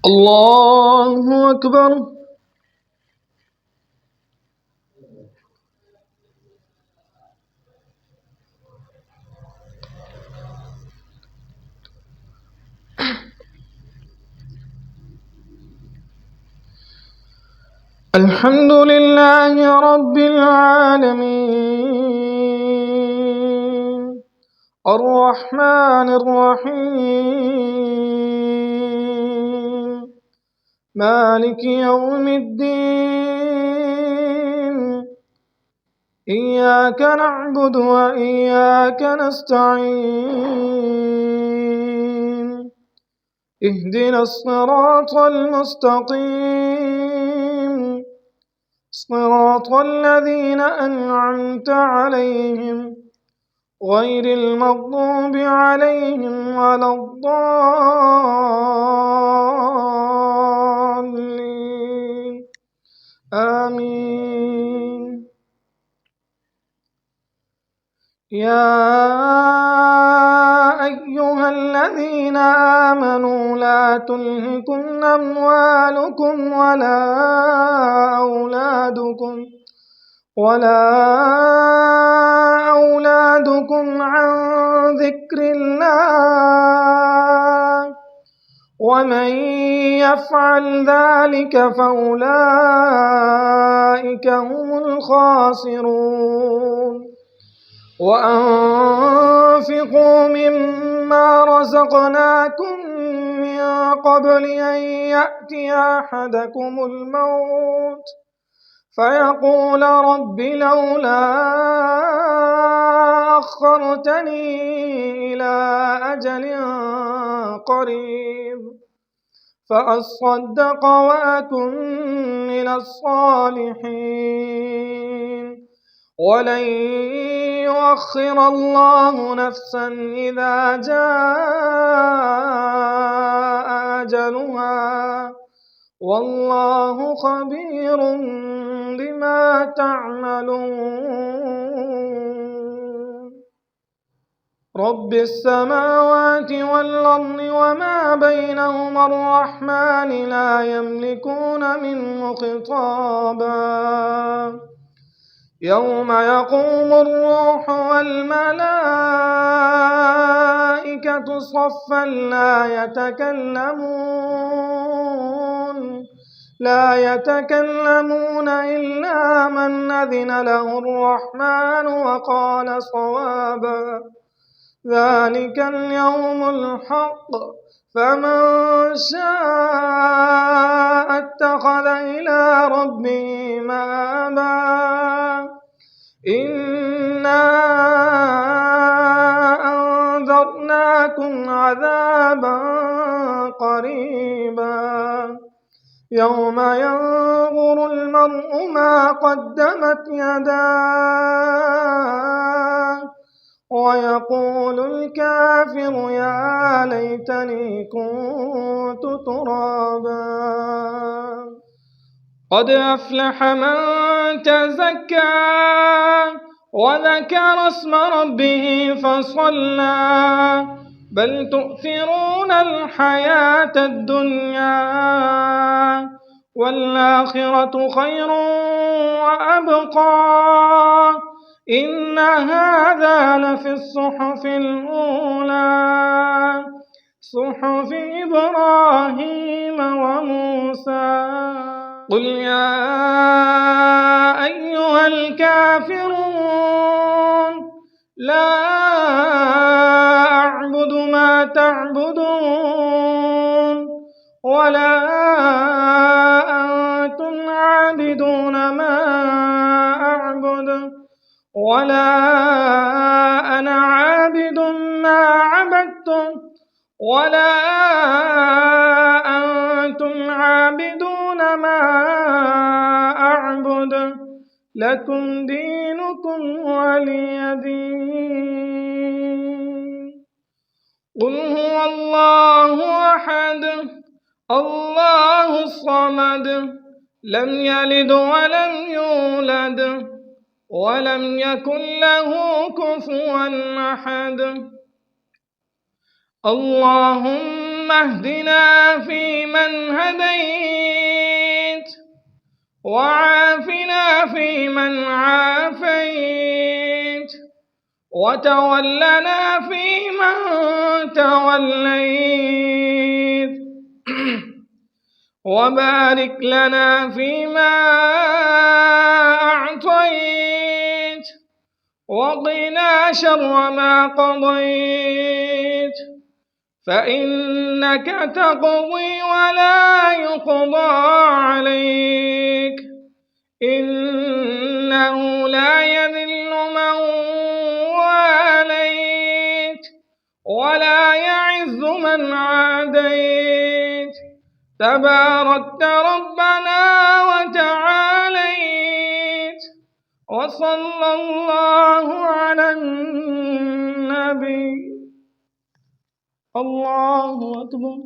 الله أكبر. الحمد لله رب العالمين الرحمن الرحيم مالك يوم الدين إياك نعبد وإياك نستعين اهدنا الصراط المستقيم صراط الذين أنعمت عليهم غير المغضوب عليهم ولا الضالين آمين. يا أيها الذين آمنوا لا تلهكم أموالكم ولا أولادكم عن ذكر الله ومن يفعل ذلك فأولئك هم الخاسرون. وأنفقوا مما رزقناكم من قبل أن يأتي أحدكم الموت فيقول رب لولا أخرتني إلى أجل قريب فأصدق وأكن من الصالحين ولن يؤخر الله نفسا إذا جاء أجلها والله خبير بما تعملون. رب السماوات والأرض وما بينهما الرحمن لا يملكون منه خطابا يوم يقوم الروح والملائكة صفا لا يتكلمون إلا من أذن له الرحمن وقال صوابا ذلك اليوم الحق فمن شاء اتخذ إلى ربه مآبا. إنا أنذرناكم عذابا قريبا يوم ينظر المرء ما قدمت يداه ويقول الكافر يا ليتني كنت ترابا. قد أفلح من تزكى وذكر اسم ربه فصلى بل تؤثرون الحياة الدنيا والآخرة خير وأبقى إن هذا لفي الصحف الأولى صحف إبراهيم وموسى. قل يا أيها الكافرون لا أعبد ما تعبدون ولا أنتم عابدون ما أعبد ولا أنا عابد ما عبدتم ولا أنتم عابدون ما أعبد لكم دينكم ولي دين. قل هو الله أحد الله الصمد لم يلد ولم يولد ولم يكن له كفوا أحد. اللهم اهدنا فيمن هديت وعافنا فيمن عافيت وتولنا فيمن توليت وبارك لنا فيما أعطيت وقنا شر ما قضيت فإنك تقضي ولا يقضى عليك إنه لا يذل من واليت ولا يعز من عاديت تباركت ربنا وتعاليت وصلى الله على النبي. الله أكبر.